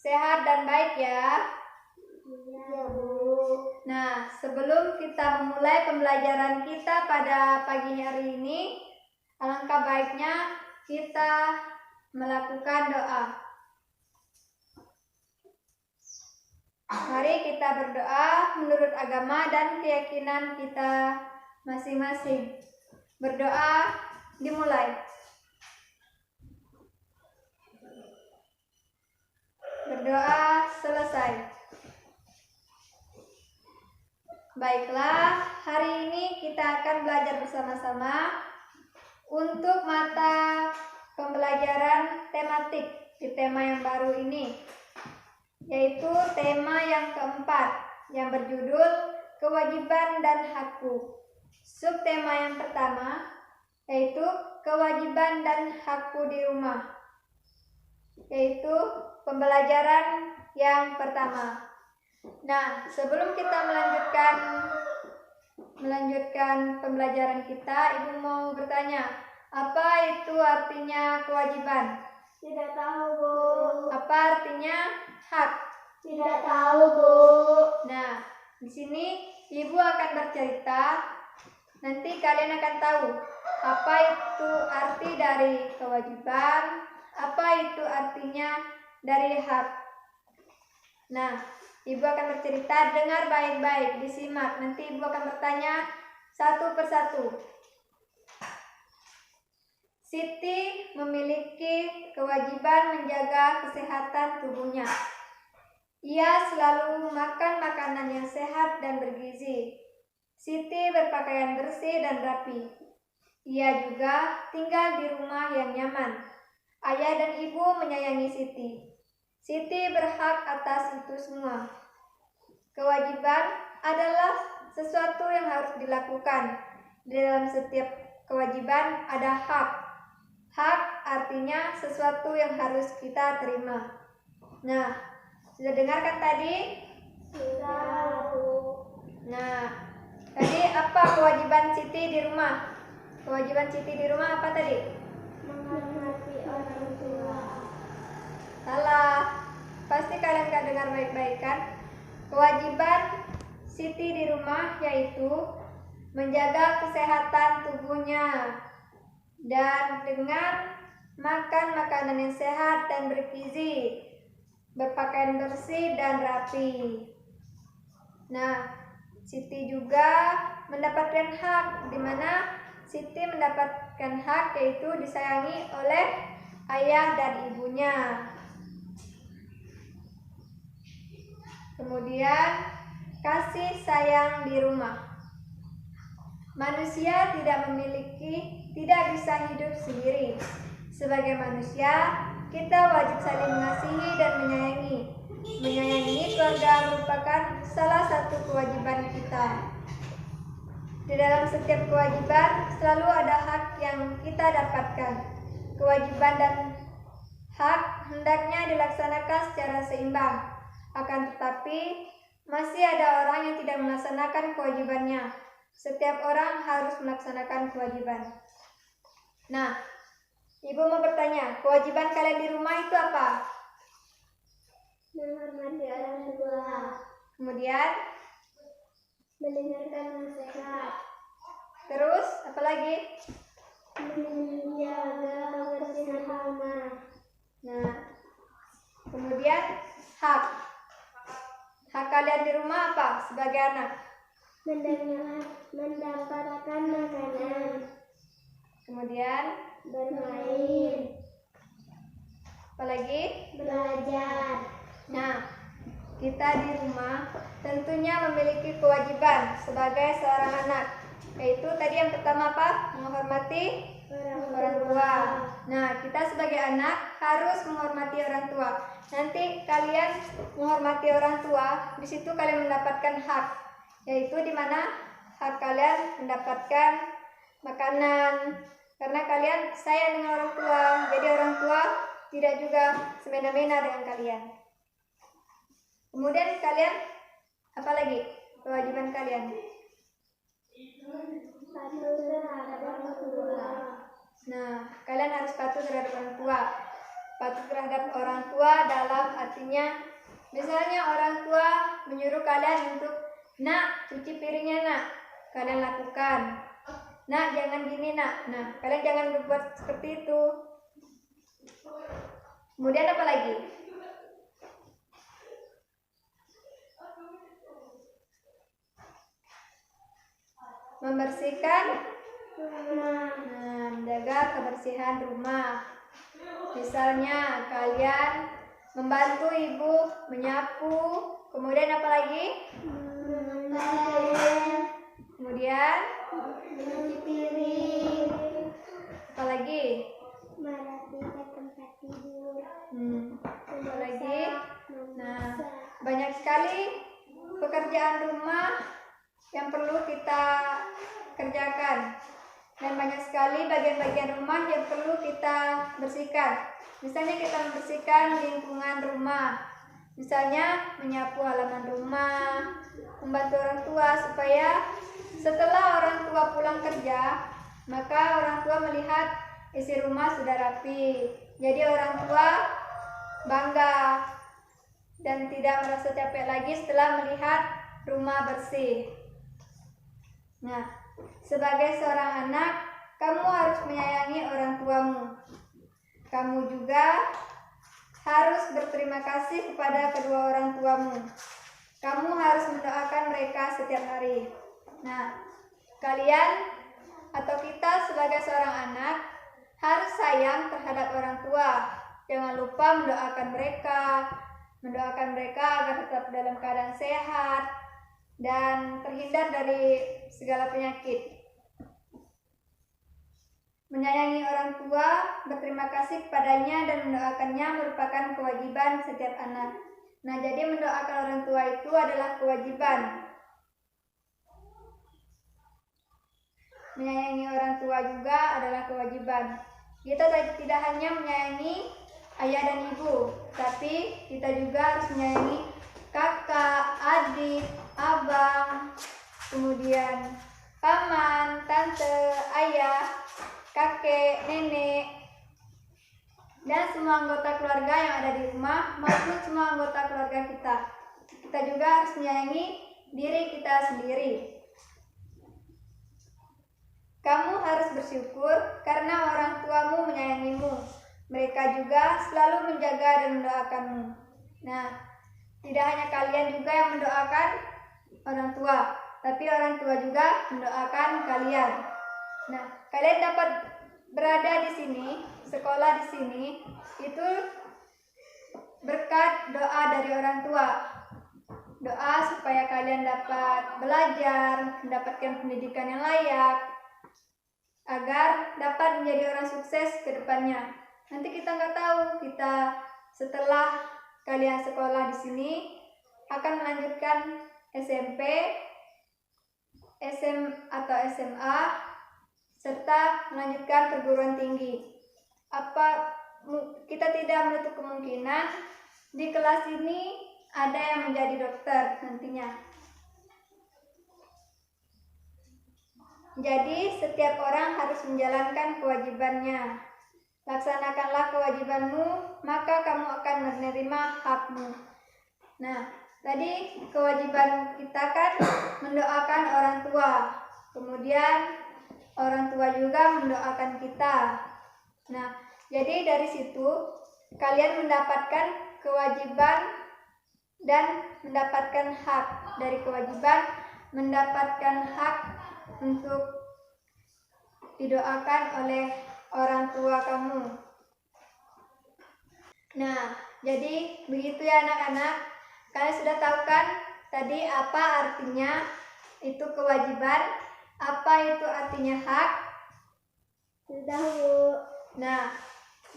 Sehat dan baik ya. Iya, Bu. Nah, sebelum kita memulai pembelajaran kita pada pagi hari ini, alangkah baiknya kita melakukan doa. Mari kita berdoa menurut agama dan keyakinan kita masing-masing. Berdoa dimulai. Berdoa selesai. Baiklah, hari ini kita akan belajar bersama-sama untuk mata pembelajaran tematik di tema yang baru ini, yaitu tema yang keempat yang berjudul kewajiban dan hakku. Subtema yang pertama yaitu kewajiban dan hakku di rumah, yaitu pembelajaran yang pertama. Nah, sebelum kita melanjutkan pembelajaran kita, Ibu mau bertanya, apa itu artinya kewajiban? Tidak tahu, Bu. Apa artinya hak? Tidak tahu, Bu. Nah, di sini Ibu akan bercerita, nanti kalian akan tahu apa itu arti dari kewajiban, apa itu artinya dari hak. Nah, Ibu akan bercerita, dengar baik-baik, disimak. Nanti Ibu akan bertanya satu persatu. Siti memiliki kewajiban menjaga kesehatan tubuhnya. Ia selalu makan makanan yang sehat dan bergizi. Siti berpakaian bersih dan rapi. Ia juga tinggal di rumah yang nyaman. Ayah dan ibu menyayangi Siti. Siti berhak atas itu semua. Kewajiban adalah sesuatu yang harus dilakukan. Di dalam setiap kewajiban ada hak. Hak artinya sesuatu yang harus kita terima. Nah, sudah dengarkan tadi? Sudah, Bu. Nah, tadi apa kewajiban Siti di rumah? Kewajiban Siti di rumah apa tadi? Menghormati orang tua. Salah. Pasti kalian gak dengar baik-baik kan? Kewajiban Siti di rumah yaitu menjaga kesehatan tubuhnya dan dengan makan makanan yang sehat dan bergizi, berpakaian bersih dan rapi. Nah, Siti juga mendapatkan hak, di mana Siti mendapatkan hak yaitu disayangi oleh ayah dan ibunya. Kemudian, kasih sayang di rumah. Manusia tidak bisa hidup sendiri. Sebagai manusia, kita wajib saling mengasihi dan menyayangi. Menyayangi keluarga merupakan salah satu kewajiban kita. Di dalam setiap kewajiban selalu ada hak yang kita dapatkan. Kewajiban dan hak hendaknya dilaksanakan secara seimbang. Akan tetapi, masih ada orang yang tidak melaksanakan kewajibannya. Setiap orang harus melaksanakan kewajiban. Nah, Ibu mau bertanya, kewajiban kalian di rumah itu apa? Menghormati orang tua. Kemudian, Mendengarkan nasihat. terus apa lagi? Menjaga kebersihan rumah. Nah, kemudian hak. Hak kalian di rumah apa sebagai anak? Mendapatkan makanan. Kemudian, Bermain. apa lagi? Belajar. Nah, kita di rumah tentunya memiliki kewajiban sebagai seorang anak, yaitu tadi yang pertama apa? Menghormati orang tua. Nah, kita sebagai anak harus menghormati orang tua. Nanti kalian menghormati orang tua, di situ kalian mendapatkan hak, yaitu di mana hak kalian mendapatkan makanan, karena kalian sayang dengan orang tua. Jadi orang tua tidak juga semena-mena dengan kalian. Kemudian kalian apa lagi kewajiban kalian? Patuh terhadap orang tua. Nah, kalian harus patuh terhadap orang tua. patuh terhadap orang tua dalam artinya misalnya orang tua menyuruh kalian untuk nak cuci piringnya nak, kalian lakukan. Nak jangan gini nak, nah kalian jangan berbuat seperti itu. Kemudian apa lagi? Membersihkan rumah, menjaga kebersihan rumah. Misalnya kalian membantu ibu menyapu, kemudian apa lagi? Kemudian mencuci piring, apa lagi? merapikan tempat tidur, Apa lagi? Nah, memasak, banyak sekali pekerjaan rumah yang perlu kita kerjakan. Dan banyak sekali bagian-bagian rumah yang perlu kita bersihkan. Misalnya kita membersihkan lingkungan rumah. Misalnya menyapu halaman rumah, membantu orang tua supaya setelah orang tua pulang kerja, maka orang tua melihat isi rumah sudah rapi. Jadi orang tua bangga dan tidak merasa capek lagi setelah melihat rumah bersih. Nah, sebagai seorang anak, kamu harus menyayangi orang tuamu. Kamu juga harus berterima kasih kepada kedua orang tuamu. Kamu harus mendoakan mereka setiap hari. Nah, kalian atau kita sebagai seorang anak harus sayang terhadap orang tua. Jangan lupa mendoakan mereka agar tetap dalam keadaan sehat dan terhindar dari segala penyakit. Menyayangi orang tua, berterima kasih kepadanya dan mendoakannya merupakan kewajiban setiap anak. Nah, jadi mendoakan orang tua itu adalah kewajiban. Menyayangi orang tua juga adalah kewajiban. Kita tidak hanya menyayangi ayah dan ibu, tapi kita juga harus menyayangi kakak, adik, abang, kemudian paman, tante, ayah, kakek, nenek, dan semua anggota keluarga yang ada di rumah maupun semua anggota keluarga kita. Kita juga harus menyayangi diri kita sendiri. Kamu harus bersyukur karena orang tuamu menyayangimu. Mereka juga selalu menjaga dan mendoakanmu. Nah, tidak hanya kalian juga yang mendoakan orang tua, tapi orang tua juga mendoakan kalian. Nah, kalian dapat berada di sini, sekolah di sini, itu berkat doa dari orang tua. Doa supaya kalian dapat belajar, mendapatkan pendidikan yang layak, agar dapat menjadi orang sukses ke depannya. Nanti kita nggak tahu, kita setelah kalian sekolah di sini akan melanjutkan SMP, SM atau SMA, serta melanjutkan perguruan tinggi. Kita tidak menutup kemungkinan di kelas ini ada yang menjadi dokter nantinya. Jadi setiap orang harus menjalankan kewajibannya. Laksanakanlah kewajibanmu, maka kamu akan menerima hakmu. Nah, tadi kewajiban kita kan mendoakan orang tua. Kemudian orang tua juga mendoakan kita. Nah, jadi dari situ kalian mendapatkan kewajiban dan mendapatkan hak. Dari kewajiban mendapatkan hak untuk didoakan oleh orang tua kamu. Nah, jadi begitu ya anak-anak. Kalian sudah tahu kan tadi apa artinya itu kewajiban, apa itu artinya hak? sudah Bu. Nah,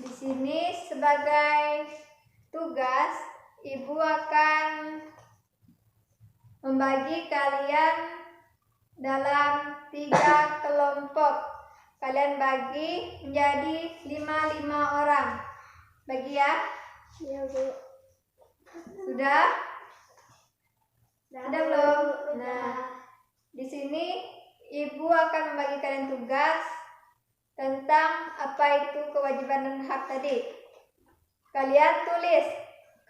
di sini sebagai tugas, Ibu akan membagi kalian dalam 3 kelompok. Kalian bagi menjadi 5 orang. Bagi ya? Ya Bu. Sudah? Sudah belum? Sudah. Nah, di sini Ibu akan membagi kalian tugas tentang apa itu kewajiban dan hak tadi. kalian tulis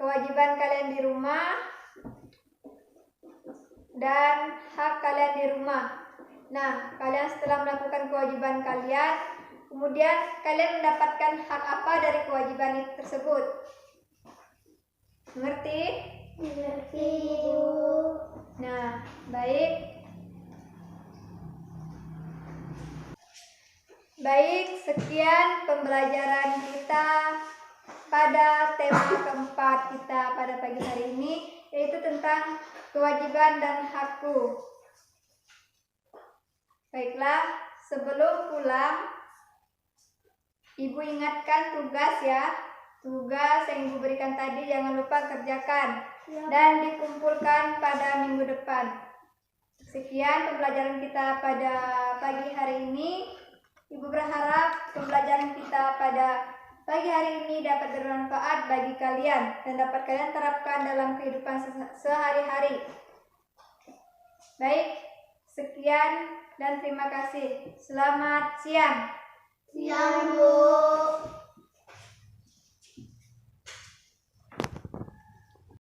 kewajiban kalian di rumah dan hak kalian di rumah. Nah, kalian setelah melakukan kewajiban kalian, kemudian kalian mendapatkan hak apa dari kewajiban itu tersebut? Mengerti? Mengerti, Bu. Nah, baik. Baik, sekian pembelajaran kita pada tema keempat kita pada pagi hari ini, yaitu tentang kewajiban dan hakku. Baiklah, sebelum pulang, Ibu ingatkan tugas ya. Tugas yang Ibu berikan tadi jangan lupa kerjakan dan dikumpulkan pada minggu depan. Sekian pembelajaran kita pada pagi hari ini. Ibu berharap pembelajaran kita pada pagi hari ini dapat bermanfaat bagi kalian dan dapat kalian terapkan dalam kehidupan sehari-hari. Baik, sekian dan terima kasih. Selamat siang. Siang, Bu.